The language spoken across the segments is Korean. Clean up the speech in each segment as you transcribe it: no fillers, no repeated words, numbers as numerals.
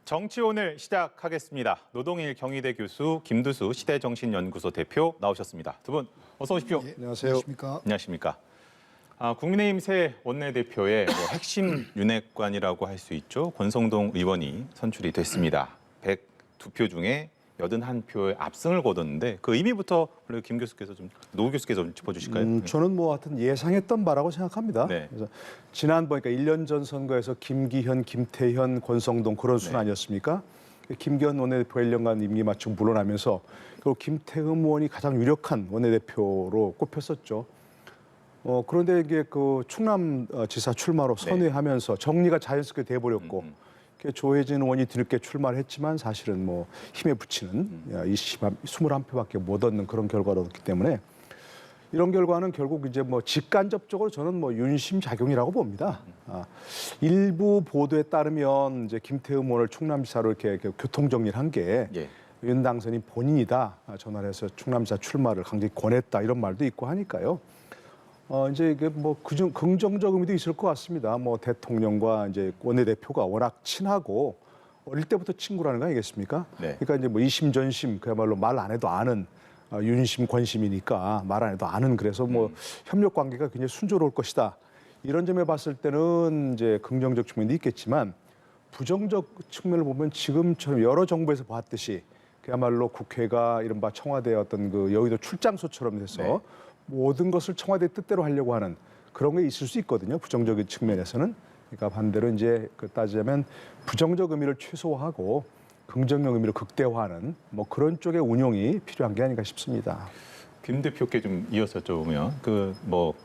정치 오늘 시작하겠습니다. 노동일 경희대 교수 김두수 시대정신연구소 대표 나오셨습니다. 두 분 어서 오십시오. 예, 안녕하세요. 안녕하십니까. 국민의힘 새 원내대표의 핵심 윤핵관이라고 할 수 있죠. 권성동 의원이 선출이 됐습니다. 102표 중에 81표의 압승을 거뒀는데 그 의미부터 김 교수께서 노 교수께서 좀 짚어주실까요? 저는 하여튼 예상했던 바라고 생각합니다. 네. 그래서 지난 보니까 1년 전 선거에서 김기현, 김태현, 권성동 그런 순 아니었습니까? 김기현 원내대표 1년간 임기 마치고 물러나면서 그리고 김태흠 의원이 가장 유력한 원내대표로 꼽혔었죠. 그런데 이게 그 충남지사 출마로 선회하면서 정리가 자연스럽게 돼버렸고 조혜진 의원이 뒤늦게 출마를 했지만 사실은 힘에 부치는 21표밖에 못 얻는 그런 결과를 얻었기 때문에 이런 결과는 결국 이제 직간접적으로 저는 윤심 작용이라고 봅니다. 일부 보도에 따르면 이제 김태흠 의원을 충남지사로 이렇게 교통 정리를 한 게 윤 당선인 본인이다 전화를 해서 충남지사 출마를 강제히 권했다 이런 말도 있고 하니까요. 이제 이게 긍정적 의미도 있을 것 같습니다. 대통령과 이제 원내대표가 워낙 친하고 어릴 때부터 친구라는 거 아니겠습니까? 네. 그러니까 이제 이심전심 그야말로 말 안 해도 아는 윤심 권심이니까 말 안 해도 아는 그래서 협력 관계가 굉장히 순조로울 것이다. 이런 점에 봤을 때는 이제 긍정적 측면도 있겠지만 부정적 측면을 보면 지금처럼 여러 정부에서 봤듯이 그야말로 국회가 이른바 청와대의 어떤 그 여의도 출장소처럼 돼서 모든 것을 청와대 뜻대로 하려고 하는 그런 게 있을 수 있거든요. 부정적인 측면에서는. 그러니까 반대로 이제 따지자면 부정적 의미를 최소화하고 긍정적 의미를 극대화하는 그런 쪽의 운용이 필요한 게 아닌가 싶습니다. 김 대표께 좀 이어서 여쭤보면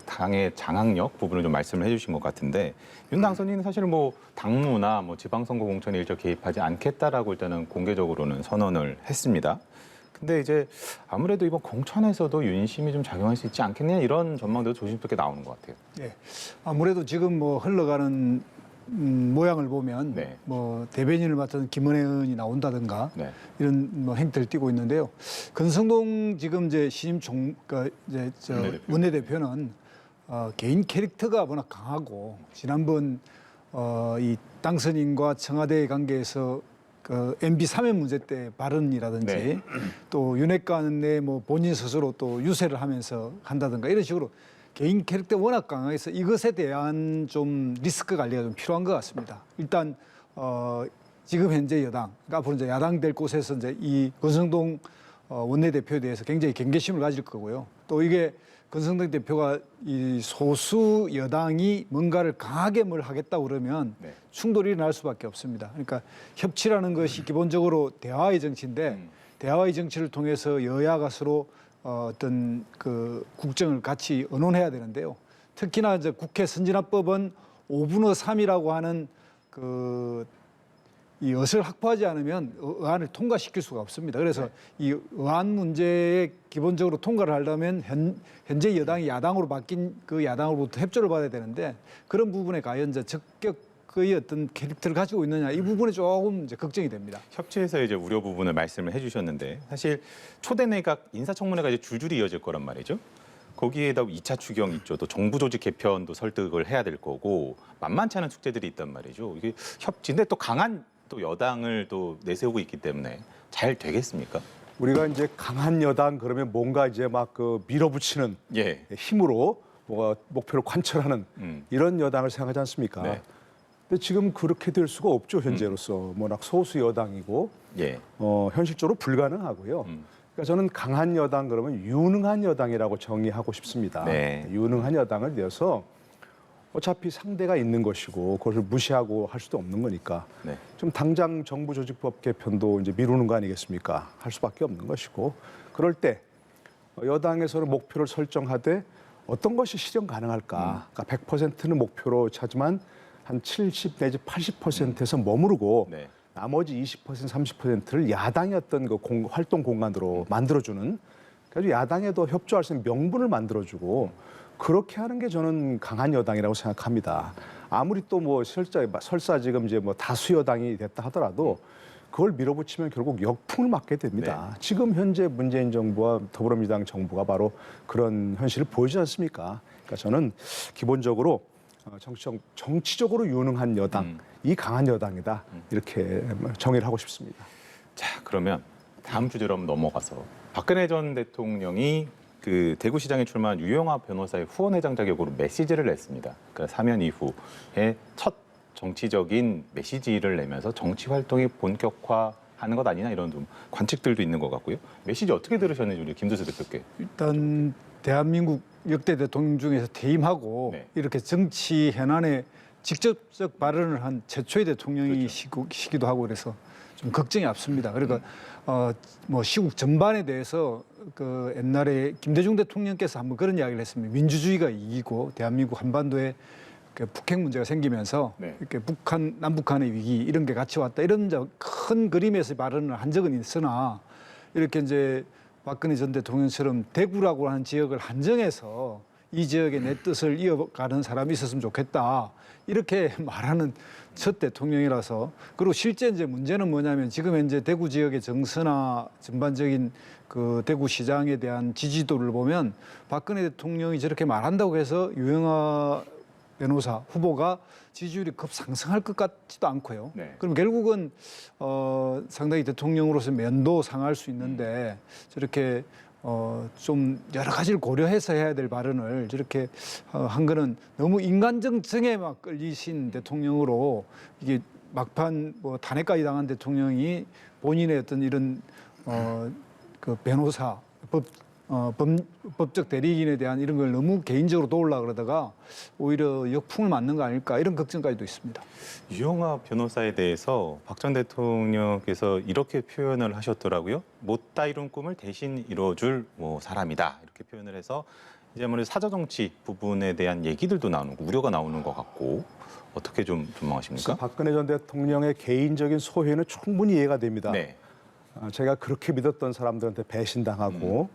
당의 장악력 부분을 좀 말씀을 해주신 것 같은데 윤 당선인은 사실 당무나 지방선거 공천에 일절 개입하지 않겠다라고 일단은 공개적으로는 선언을 했습니다. 근데 이제 아무래도 이번 공천에서도 윤심이 좀 작용할 수 있지 않겠냐 이런 전망도 조심스럽게 나오는 것 같아요. 네, 아무래도 지금 흘러가는 모양을 보면 대변인을 맡은 김은혜 의원이 나온다든가 이런 행태를 띠고 있는데요. 권성동 지금 이제 신임 원내대표는 개인 캐릭터가 워낙 강하고 지난번 이 당선인과 청와대의 관계에서 MB 사면 문제 때 발언이라든지 또 윤핵관의 본인 스스로 또 유세를 하면서 한다든가 이런 식으로 개인 캐릭터 워낙 강해서 이것에 대한 좀 리스크 관리가 좀 필요한 것 같습니다. 일단 지금 현재 여당, 그러니까 앞으로 이제 야당 될 곳에서 이제 이 권성동 원내대표에 대해서 굉장히 경계심을 가질 거고요. 또 이게 권성동 대표가 이 소수 여당이 뭔가를 강하게 뭘 하겠다고 그러면 충돌이 일어날 수밖에 없습니다. 그러니까 협치라는 것이 기본적으로 대화의 정치인데 대화의 정치를 통해서 여야가 서로 어떤 그 국정을 같이 의논해야 되는데요. 특히나 이제 국회 선진화법은 5분의 3이라고 하는 이 것을 확보하지 않으면 의안을 통과시킬 수가 없습니다. 그래서 이 의안 문제에 기본적으로 통과를 하려면 현재 여당이 야당으로 바뀐 그 야당으로부터 협조를 받아야 되는데 그런 부분에 과연 이제 적격의 어떤 캐릭터를 가지고 있느냐 이 부분에 조금 이제 걱정이 됩니다. 협치에서 이제 우려 부분을 말씀을 해주셨는데 사실 초대 내각 인사청문회가 이제 줄줄이 이어질 거란 말이죠. 거기에다 2차 추경 있죠. 또 정부 조직 개편도 설득을 해야 될 거고 만만치 않은 숙제들이 있단 말이죠. 이게 협치인데 또 강한 또 여당을 또 내세우고 있기 때문에 잘 되겠습니까? 우리가 이제 강한 여당 그러면 뭔가 이제 밀어붙이는 힘으로 목표를 관철하는 이런 여당을 생각하지 않습니까? 근데 지금 그렇게 될 수가 없죠 현재로서 워낙 소수 여당이고 현실적으로 불가능하고요. 그러니까 저는 강한 여당 그러면 유능한 여당이라고 정의하고 싶습니다. 유능한 여당을 내서 어차피 상대가 있는 것이고 그것을 무시하고 할 수도 없는 거니까 좀 당장 정부조직법 개편도 이제 미루는 거 아니겠습니까? 할 수밖에 없는 것이고 그럴 때 여당에서는 목표를 설정하되 어떤 것이 실현 가능할까? 그러니까 100%는 목표로 찾지만 한 70 내지 80%에서 머무르고 나머지 20% 30%를 야당의 어떤 그 활동 공간으로 만들어주는 그래서 야당에도 협조할 수 있는 명분을 만들어주고 그렇게 하는 게 저는 강한 여당이라고 생각합니다. 아무리 또 설사 지금 이제 다수 여당이 됐다 하더라도 그걸 밀어붙이면 결국 역풍을 맞게 됩니다. 지금 현재 문재인 정부와 더불어민주당 정부가 바로 그런 현실을 보여주지 않습니까? 그러니까 저는 기본적으로 정치적으로 유능한 여당, 이 강한 여당이다 이렇게 정의를 하고 싶습니다. 자, 그러면 다음 주제로 한번 넘어가서 박근혜 전 대통령이 그 대구시장에 출마한 유영하 변호사의 후원회장 자격으로 메시지를 냈습니다. 그 사면 이후에 첫 정치적인 메시지를 내면서 정치 활동이 본격화하는 것 아니냐 이런 좀 관측들도 있는 것 같고요. 메시지 어떻게 들으셨는지 우리 김두수 대표께. 일단 대한민국 역대 대통령 중에서 퇴임하고 네. 이렇게 정치 현안에 직접적 발언을 한 최초의 대통령이시기도 하고 그래서 좀 걱정이 앞섭니다. 그러니까 뭐 시국 전반에 대해서 그 옛날에 김대중 대통령께서 한번 그런 이야기를 했습니다. 민주주의가 이기고 대한민국 한반도에 그 북핵 문제가 생기면서 네. 이렇게 남북한의 위기 이런 게 같이 왔다 이런 큰 그림에서 발언을 한 적은 있으나 이렇게 이제 박근혜 전 대통령처럼 대구라고 하는 지역을 한정해서 이 지역의 내 뜻을 이어가는 사람이 있었으면 좋겠다. 이렇게 말하는 첫 대통령이라서 그리고 실제 이제 문제는 뭐냐면 지금 현재 대구 지역의 정서나 전반적인 그 대구시장에 대한 지지도를 보면 박근혜 대통령이 저렇게 말한다고 해서 유영하 변호사 후보가 지지율이 급상승할 것 같지도 않고요. 네. 그럼 결국은 상당히 대통령으로서 면도 상할 수 있는데 저렇게 좀 여러 가지를 고려해서 해야 될 발언을 저렇게 한 거는 너무 인간적 정에 막 끌리신 대통령으로 이게 막판 뭐 탄핵까지 당한 대통령이 본인의 어떤 이런 그 변호사 법적 대리인에 대한 이런 걸 너무 개인적으로 도우려고 그러다가 오히려 역풍을 맞는 거 아닐까 이런 걱정까지도 있습니다. 유영하 변호사에 대해서 박 전 대통령께서 이렇게 표현을 하셨더라고요. 못다 이룬 꿈을 대신 이뤄줄 뭐 사람이다 이렇게 표현을 해서 이제 아무래도 사저정치 부분에 대한 얘기들도 나오고 우려가 나오는 것 같고 어떻게 좀 전망하십니까? 박근혜 전 대통령의 개인적인 소회는 충분히 이해가 됩니다. 네. 제가 그렇게 믿었던 사람들한테 배신당하고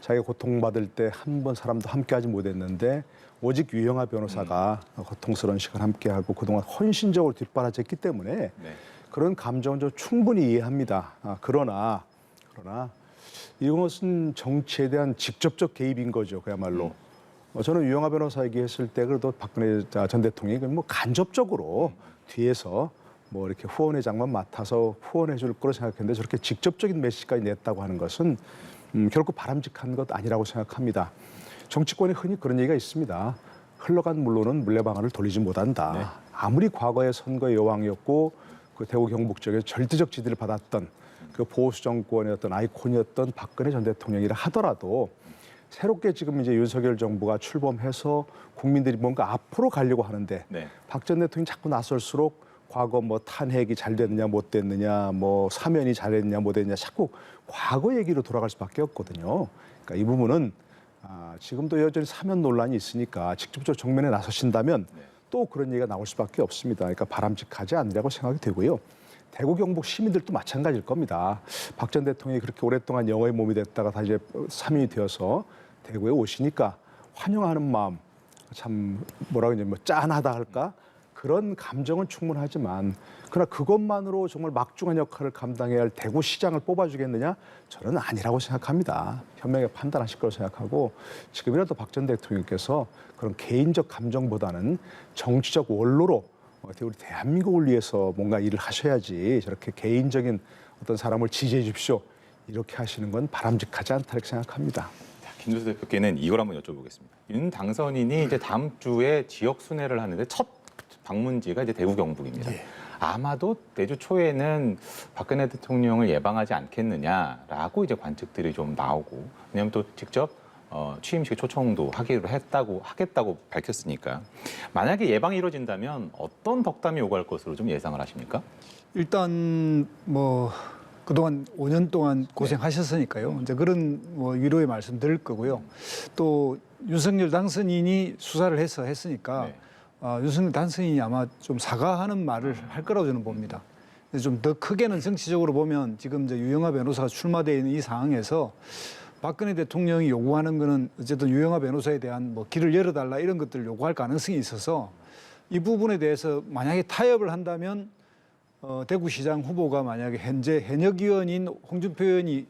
자기가 고통받을 때 한 번 사람도 함께하지 못했는데 오직 유영하 변호사가 고통스러운 시간 함께하고 그동안 헌신적으로 뒷바라졌기 때문에 네. 그런 감정은 좀 충분히 이해합니다. 그러나 이것은 정치에 대한 직접적 개입인 거죠. 그야말로. 저는 유영하 변호사 얘기했을 때 그래도 박근혜 전 대통령이 뭐 간접적으로 뒤에서 뭐 이렇게 후원회장만 맡아서 후원해 줄 거로 생각했는데 저렇게 직접적인 메시지까지 냈다고 하는 것은 결코 바람직한 것 아니라고 생각합니다. 정치권에 흔히 그런 얘기가 있습니다. 흘러간 물로는 물레방아를 돌리지 못한다. 네. 아무리 과거의 선거의 여왕이었고 그 대구 경북 지역에서 절대적 지지를 받았던 그 보수 정권의 어떤 아이콘이었던 박근혜 전 대통령이라 하더라도 새롭게 지금 이제 윤석열 정부가 출범해서 국민들이 뭔가 앞으로 가려고 하는데 네. 박 전 대통령이 자꾸 나설수록 과거 뭐 탄핵이 잘 됐느냐 못 됐느냐 뭐 사면이 잘했느냐 못 됐느냐 자꾸 과거 얘기로 돌아갈 수밖에 없거든요. 그러니까 이 부분은 지금도 여전히 사면 논란이 있으니까 직접적으로 정면에 나서신다면 또 그런 얘기가 나올 수밖에 없습니다. 그러니까 바람직하지 않으라고 생각이 되고요. 대구 경북 시민들도 마찬가지일 겁니다. 박 전 대통령이 그렇게 오랫동안 영어의 몸이 됐다가 다시 이제 사면이 되어서 대구에 오시니까 환영하는 마음 참 뭐라고 이제 뭐 짠하다 할까? 그런 감정은 충분하지만 그러나 그것만으로 정말 막중한 역할을 감당해야 할 대구시장을 뽑아주겠느냐? 저는 아니라고 생각합니다. 현명하게 판단하실 거라고 생각하고 지금이라도 박 전 대통령께서 그런 개인적 감정보다는 정치적 원로로 우리 대한민국을 위해서 뭔가 일을 하셔야지 저렇게 개인적인 어떤 사람을 지지해 주십시오. 이렇게 하시는 건 바람직하지 않다 이렇게 생각합니다. 김두수 대표께는 이걸 한번 여쭤보겠습니다. 윤 당선인이 이제 다음 주에 지역 순회를 하는데 첫 방문지가 이제 대구 경북입니다. 예. 아마도 내주 초에는 박근혜 대통령을 예방하지 않겠느냐라고 이제 관측들이 좀 나오고 왜냐하면 또 직접 취임식 초청도 하겠다고 밝혔으니까 만약에 예방이 이루어진다면 어떤 덕담이 오갈 것으로 좀 예상을 하십니까? 일단 뭐 그동안 5년 동안 고생하셨으니까요. 이제 그런 뭐 위로의 말씀 드릴 거고요. 또 윤석열 당선인이 수사를 해서 했으니까 윤석열 당선인이 아마 좀 사과하는 말을 할 거라고 저는 봅니다. 좀 더 크게는 정치적으로 보면 지금 이제 유영하 변호사가 출마되어 있는 이 상황에서 박근혜 대통령이 요구하는 거는 어쨌든 유영하 변호사에 대한 뭐 길을 열어달라 이런 것들을 요구할 가능성이 있어서 이 부분에 대해서 만약에 타협을 한다면 대구시장 후보가 만약에 현재 현역위원인 홍준표 의원이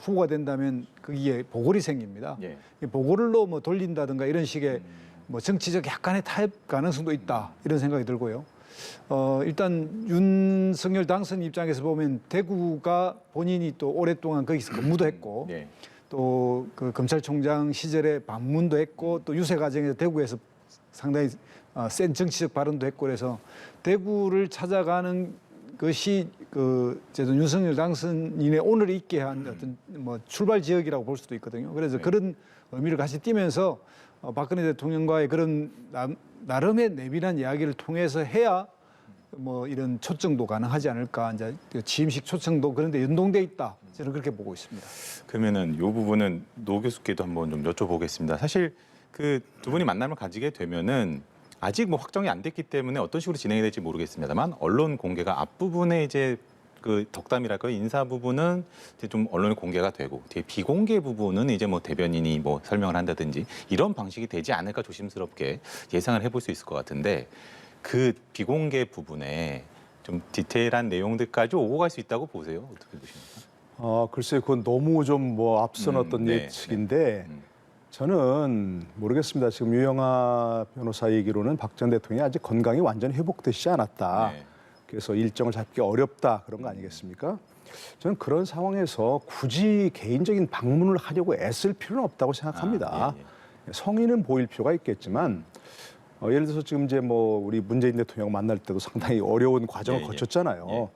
후보가 된다면 거기에 보궐이 생깁니다. 예. 보궐로 뭐 돌린다든가 이런 식의 뭐 정치적 약간의 타협 가능성도 있다 이런 생각이 들고요. 일단 윤석열 당선 입장에서 보면 대구가 본인이 또 오랫동안 거기서 근무도 했고 네. 또 그 검찰총장 시절에 방문도 했고 또 유세 과정에서 대구에서 상당히 센 정치적 발언도 했고 그래서 대구를 찾아가는 것이 그 윤석열 당선인의 오늘을 있게 한 어떤 뭐 출발 지역이라고 볼 수도 있거든요. 그래서 네. 그런 의미를 같이 띠면서 박근혜 대통령과의 그런 나름의 내밀한 이야기를 통해서 해야 뭐 이런 초청도 가능하지 않을까. 이제 취임식 초청도 그런데 연동돼 있다. 저는 그렇게 보고 있습니다. 그러면은 이 부분은 노 교수께도 한번 좀 여쭤보겠습니다. 사실 그 두 분이 만남을 가지게 되면은 아직 뭐 확정이 안 됐기 때문에 어떤 식으로 진행이 될지 모르겠습니다만 언론 공개가 앞부분에 이제 그 덕담이랄까요 인사 부분은 이제 좀 언론에 공개가 되고 뒤에 비공개 부분은 이제 뭐 대변인이 뭐 설명을 한다든지 이런 방식이 되지 않을까 조심스럽게 예상을 해볼 수 있을 것 같은데 그 비공개 부분에 좀 디테일한 내용들까지 오고 갈 수 있다고 보세요? 어떻게 보십니까? 글쎄요, 그건 너무 좀 뭐 앞선 어떤 네, 예측인데 저는 모르겠습니다. 지금 유영하 변호사 얘기로는 박 전 대통령이 아직 건강이 완전히 회복되지 않았다. 네. 그래서 일정을 잡기 어렵다 그런 거 아니겠습니까? 저는 그런 상황에서 굳이 개인적인 방문을 하려고 애쓸 필요는 없다고 생각합니다. 성의는 보일 필요가 있겠지만 예를 들어서 지금 이제 뭐 우리 문재인 대통령 만날 때도 상당히 어려운 과정을 거쳤잖아요.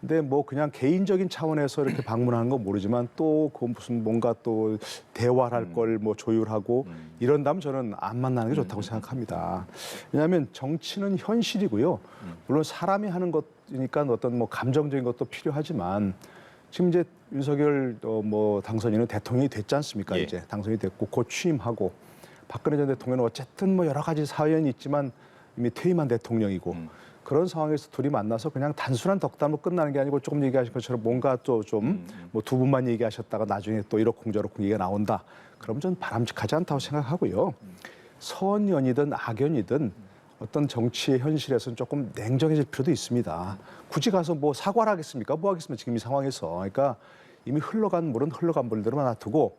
근데 뭐 그냥 개인적인 차원에서 이렇게 방문하는 건 모르지만 또 그 무슨 뭔가 또 대화를 할 걸 뭐 조율하고 이런다면 저는 안 만나는 게 좋다고 생각합니다. 왜냐하면 정치는 현실이고요. 물론 사람이 하는 것이니까 어떤 뭐 감정적인 것도 필요하지만 지금 이제 윤석열 뭐 당선인은 대통령이 됐지 않습니까? 이제 당선이 됐고 곧 취임하고 박근혜 전 대통령은 어쨌든 뭐 여러 가지 사연이 있지만 이미 퇴임한 대통령이고 그런 상황에서 둘이 만나서 그냥 단순한 덕담으로 끝나는 게 아니고 조금 얘기하신 것처럼 뭔가 또 좀 뭐 두 분만 얘기하셨다가 나중에 또 이러쿵저러쿵 얘기가 나온다. 그럼 전 바람직하지 않다고 생각하고요. 선연이든 악연이든 어떤 정치의 현실에서는 조금 냉정해질 필요도 있습니다. 굳이 가서 뭐 사과를 하겠습니까? 뭐 하겠습니까? 지금 이 상황에서. 그러니까 이미 흘러간 물은 흘러간 물대로만 놔두고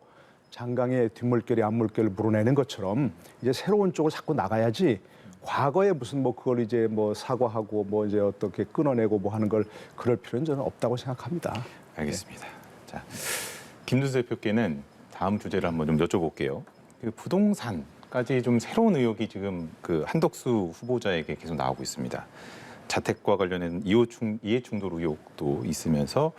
장강의 뒷물결이 앞물결을 물어내는 것처럼 이제 새로운 쪽을 자꾸 나가야지 과거에 무슨 뭐 그걸 이제 뭐 사과하고 뭐 이제 어떻게 끊어내고 뭐 하는 걸 그럴 필요는 저는 없다고 생각합니다. 알겠습니다. 자, 김준수 대표께는 다음 주제를 한번 좀 여쭤볼게요. 그 부동산까지 좀 새로운 의혹이 지금 그 한덕수 후보자에게 계속 나오고 있습니다. 자택과 관련된 이해 충돌 의혹도 있으면서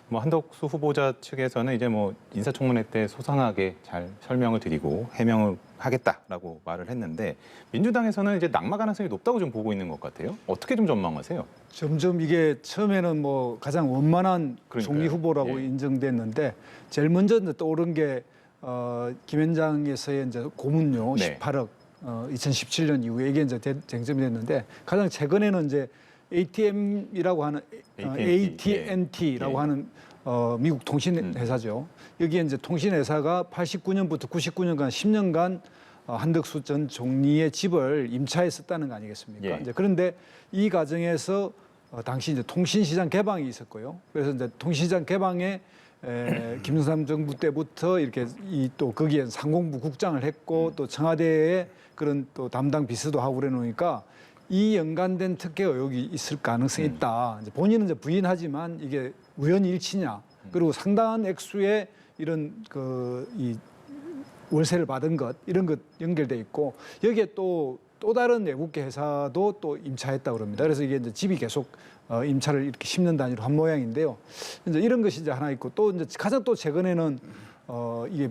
뭐 한덕수 후보자 측에서는 이제 뭐 인사청문회 때 소상하게 잘 설명을 드리고 해명을 하겠다라고 말을 했는데 민주당에서는 이제 낙마 가능성이 높다고 좀 보고 있는 것 같아요. 어떻게 좀 전망하세요? 점점 이게 처음에는 뭐 가장 원만한 총리 후보라고 인정됐는데 제일 먼저 이제 떠오른 게 김현장에서의 이제 고문료 18억 2017년 이후에 이게 이제 쟁점이 됐는데 가장 최근에는 이제 ATM이라고 하는 AT&T라고 하는 미국 통신 회사죠. 여기에 이제 통신 회사가 89년부터 99년간 10년간 한덕수 전 총리의 집을 임차했었다는 거 아니겠습니까? 이제 그런데 이 과정에서 당시 이제 통신시장 개방이 있었고요. 그래서 이제 통신시장 개방에 김영삼 정부 때부터 이렇게 또 거기에 상공부 국장을 했고 또 청와대에 그런 또 담당 비서도 하고 그래 놓으니까 이 연관된 특혜 의혹이 있을 가능성이 있다. 이제 본인은 이제 부인하지만 이게 우연히 일치냐. 그리고 상당한 액수의 이런 이 월세를 받은 것 이런 것 연결돼 있고 여기에 또 다른 외국계 회사도 또 임차했다 그럽니다. 그래서 이게 이제 집이 계속 임차를 이렇게 10년 단위로 한 모양인데요. 이제 이런 것이 이제 하나 있고 또 이제 가장 또 최근에는 이게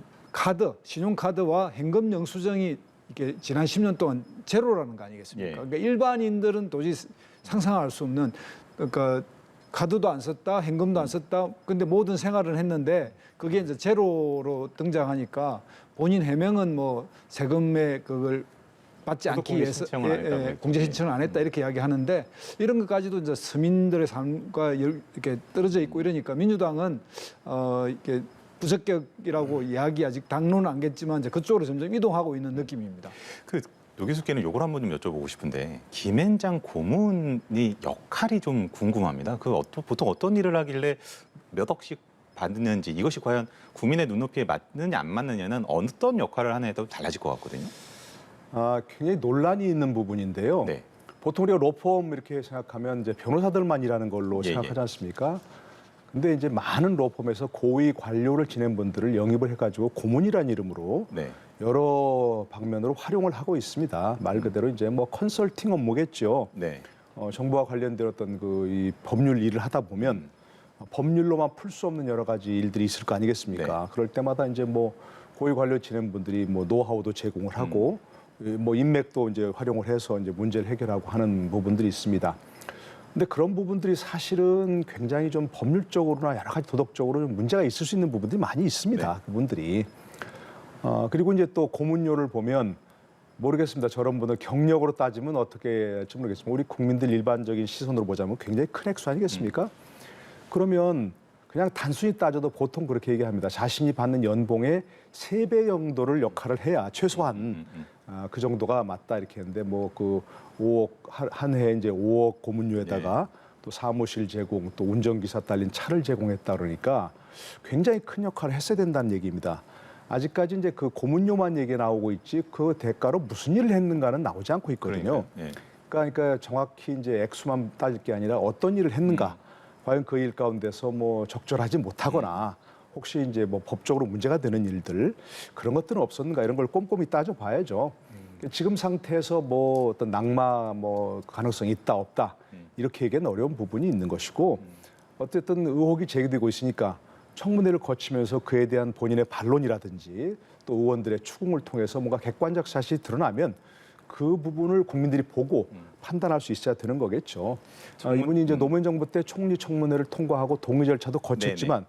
신용카드와 현금 영수증이 이게 지난 10년 동안 제로라는 거 아니겠습니까? 그러니까 일반인들은 도저히 상상할 수 없는 그러니까 카드도 안 썼다, 현금도 안 썼다. 근데 모든 생활을 했는데 그게 이제 제로로 등장하니까 본인 해명은 뭐 세금에 그걸 받지 않기 위해서 공제 신청을 안 했다 이렇게 이야기하는데 이런 것까지도 이제 서민들의 삶과 이렇게 떨어져 있고 이러니까 민주당은 이렇게 부적격이라고 이야기 아직 당론은 안 겠지만 이제 그쪽으로 점점 이동하고 있는 느낌입니다. 노 교수께는 요걸 한번 좀 여쭤보고 싶은데 김앤장 고문이 역할이 좀 궁금합니다. 보통 어떤 일을 하길래 몇 억씩 받는지 이것이 과연 국민의 눈높이에 맞느냐 안 맞느냐는 어떤 역할을 하느냐에 따라 달라질 것 같거든요. 굉장히 논란이 있는 부분인데요. 네. 보통 우리가 로펌 이렇게 생각하면 이제 변호사들만 일하는 걸로 예, 생각하지 않습니까? 근데 이제 많은 로펌에서 고위 관료를 지낸 분들을 영입을 해가지고 고문이라는 이름으로 네. 여러 방면으로 활용을 하고 있습니다. 말 그대로 이제 뭐 컨설팅 업무겠죠. 네. 정부와 관련된 어떤 이 법률 일을 하다 보면 법률로만 풀 수 없는 여러 가지 일들이 있을 거 아니겠습니까? 네. 그럴 때마다 이제 뭐 고위 관료 지낸 분들이 뭐 노하우도 제공을 하고 뭐 인맥도 이제 활용을 해서 이제 문제를 해결하고 하는 부분들이 있습니다. 근데 그런 부분들이 사실은 굉장히 좀 법률적으로나 여러 가지 도덕적으로 좀 문제가 있을 수 있는 부분들이 많이 있습니다. 네. 그분들이. 그리고 이제 또 고문료를 보면 모르겠습니다. 저런 분들 경력으로 따지면 어떻게 할지 모르겠습니다. 우리 국민들 일반적인 시선으로 보자면 굉장히 큰 액수 아니겠습니까? 그러면 그냥 단순히 따져도 보통 그렇게 얘기합니다. 자신이 받는 연봉의 3배 정도를 역할을 해야 최소한 그 정도가 맞다 이렇게 했는데 뭐 그 5억 한 해에 이제 5억 고문료에다가 또 사무실 제공 또 운전기사 딸린 차를 제공했다 그러니까 굉장히 큰 역할을 했어야 된다는 얘기입니다. 아직까지 이제 그 고문료만 얘기 나오고 있지 그 대가로 무슨 일을 했는가는 나오지 않고 있거든요. 그러니까 정확히 이제 액수만 따질 게 아니라 어떤 일을 했는가, 과연 그 일 가운데서 뭐 적절하지 못하거나 혹시 이제 뭐 법적으로 문제가 되는 일들 그런 것들은 없었는가 이런 걸 꼼꼼히 따져봐야죠. 지금 상태에서 뭐 어떤 낙마 뭐 가능성이 있다 없다 이렇게 얘기하는 어려운 부분이 있는 것이고 어쨌든 의혹이 제기되고 있으니까 청문회를 거치면서 그에 대한 본인의 반론이라든지 또 의원들의 추궁을 통해서 뭔가 객관적 사실이 드러나면 그 부분을 국민들이 보고 판단할 수 있어야 되는 거겠죠. 이분이 이제 노무현 정부 때 총리 청문회를 통과하고 동의 절차도 거쳤지만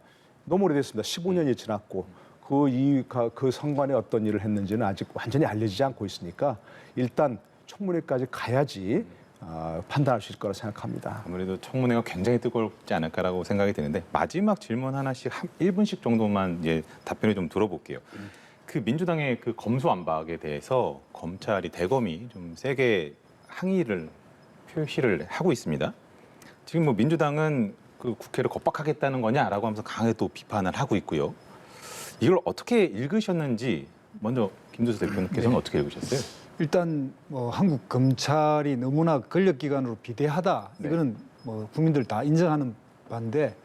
너무 오래됐습니다. 15년이 지났고 그 선관에 어떤 일을 했는지는 아직 완전히 알려지지 않고 있으니까 일단 청문회까지 가야지 판단할 수 있을 거라 생각합니다. 아무래도 청문회가 굉장히 뜨겁지 않을까라고 생각이 드는데 마지막 질문 하나씩 1분씩 정도만 이제 답변을 좀 들어볼게요. 그 민주당의 그 검수완박에 대해서 검찰이 대검이 좀 세게 항의를 표시를 하고 있습니다. 지금 뭐 민주당은 그 국회를 겁박하겠다는 거냐라고 하면서 강하게 또 비판을 하고 있고요. 이걸 어떻게 읽으셨는지 먼저 김두수 대표님께서는 어떻게 읽으셨어요? 일단 뭐 한국 검찰이 너무나 권력기관으로 비대하다. 이거는 뭐 국민들 다 인정하는 바인데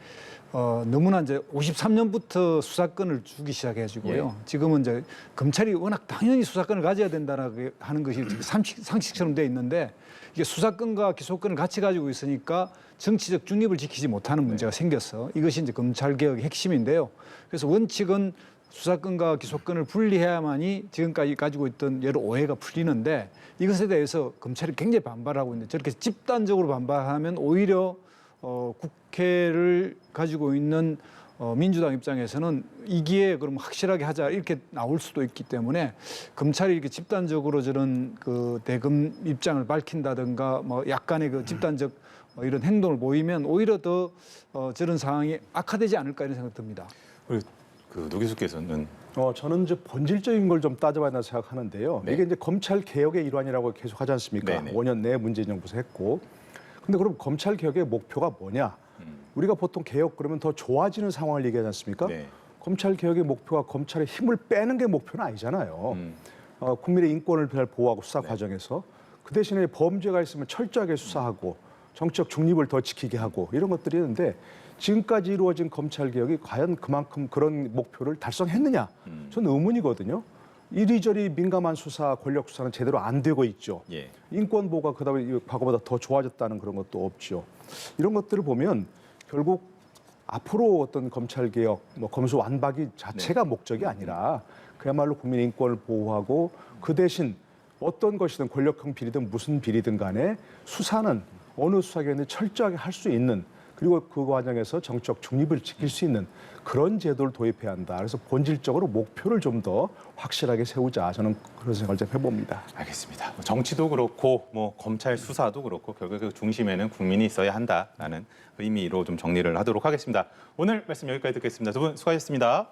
너무나 이제 53년부터 수사권을 주기 시작해가지고요. 지금은 이제 검찰이 워낙 당연히 수사권을 가져야 된다라고 하는 것이 상식처럼 돼 있는데 이게 수사권과 기소권을 같이 가지고 있으니까 정치적 중립을 지키지 못하는 문제가 생겼어. 이것이 이제 검찰 개혁의 핵심인데요. 그래서 원칙은 수사권과 기소권을 분리해야만이 지금까지 가지고 있던 여러 오해가 풀리는데 이것에 대해서 검찰이 굉장히 반발하고 있는데 저렇게 집단적으로 반발하면 오히려 국회를 가지고 있는 민주당 입장에서는 이 기회에 그럼 확실하게 하자 이렇게 나올 수도 있기 때문에 검찰이 이렇게 집단적으로 저런 그 대검 입장을 밝힌다든가 뭐 약간의 그 집단적 이런 행동을 보이면 오히려 더 저런 상황이 악화되지 않을까 이런 생각 듭니다. 그 노 교수께서는 저는 이제 본질적인 걸 좀 따져봐야 한다고 생각하는데요. 이게 이제 검찰 개혁의 일환이라고 계속 하지 않습니까? 5년 내에 문재인 정부에서 했고. 근데 그럼 검찰 개혁의 목표가 뭐냐? 우리가 보통 개혁 그러면 더 좋아지는 상황을 얘기하지 않습니까? 검찰 개혁의 목표가 검찰의 힘을 빼는 게 목표는 아니잖아요. 국민의 인권을 잘 보호하고 수사 과정에서 그 대신에 범죄가 있으면 철저하게 수사하고 정치적 중립을 더 지키게 하고 이런 것들이 있는데 지금까지 이루어진 검찰 개혁이 과연 그만큼 그런 목표를 달성했느냐? 저는 의문이거든요. 이리저리 민감한 수사, 권력 수사는 제대로 안 되고 있죠. 인권 보호가 그다음에 과거보다 더 좋아졌다는 그런 것도 없죠. 이런 것들을 보면 결국 앞으로 어떤 검찰 개혁, 뭐 검수 완박이 자체가 목적이 아니라 그야말로 국민의 인권을 보호하고 그 대신 어떤 것이든 권력형 비리든 무슨 비리든 간에 수사는 어느 수사기관이 철저하게 할 수 있는 그리고 그 과정에서 정치적 중립을 지킬 수 있는 그런 제도를 도입해야 한다. 그래서 본질적으로 목표를 좀 더 확실하게 세우자. 저는 그런 생각을 좀 해봅니다. 알겠습니다. 정치도 그렇고 뭐 검찰 수사도 그렇고 결국 그 중심에는 국민이 있어야 한다라는 의미로 좀 정리를 하도록 하겠습니다. 오늘 말씀 여기까지 듣겠습니다. 두 분 수고하셨습니다.